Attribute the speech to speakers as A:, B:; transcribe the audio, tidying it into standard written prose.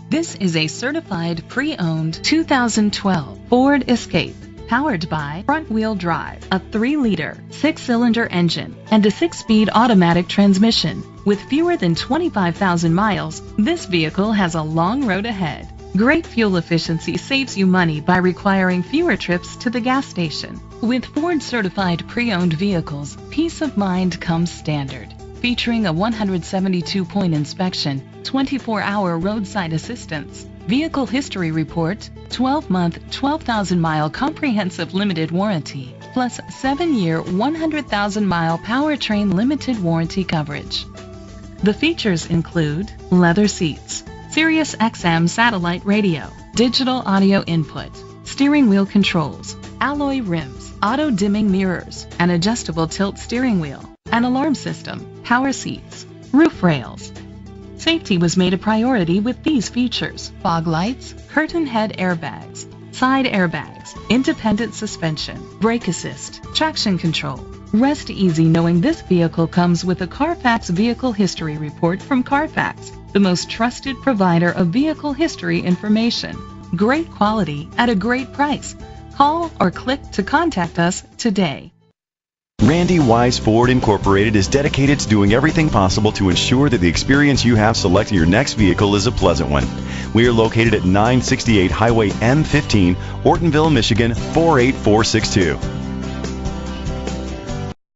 A: This is a certified pre-owned 2012 Ford Escape, powered by front-wheel drive, a 3-liter, 6-cylinder engine, and a 6-speed automatic transmission. With fewer than 25,000 miles, this vehicle has a long road ahead. Great fuel efficiency saves you money by requiring fewer trips to the gas station. With Ford certified pre-owned vehicles, peace of mind comes standard. Featuring a 172-point inspection, 24-hour roadside assistance, vehicle history report, 12-month, 12,000-mile comprehensive limited warranty, plus 7-year, 100,000-mile powertrain limited warranty coverage. The features include leather seats, Sirius XM satellite radio, digital audio input, steering wheel controls, alloy rims, auto-dimming mirrors, an adjustable tilt steering wheel, an alarm system, power seats, roof rails. Safety was made a priority with these features: fog lights, curtain head airbags, side airbags, independent suspension, brake assist, traction control. Rest easy knowing this vehicle comes with a Carfax Vehicle History Report from Carfax, the most trusted provider of vehicle history information. Great quality at a great price. Call or click to contact us today.
B: Randy Wise Ford Incorporated is dedicated to doing everything possible to ensure that the experience you have selecting your next vehicle is a pleasant one. We are located at 968 Highway M15, Ortonville, Michigan 48462.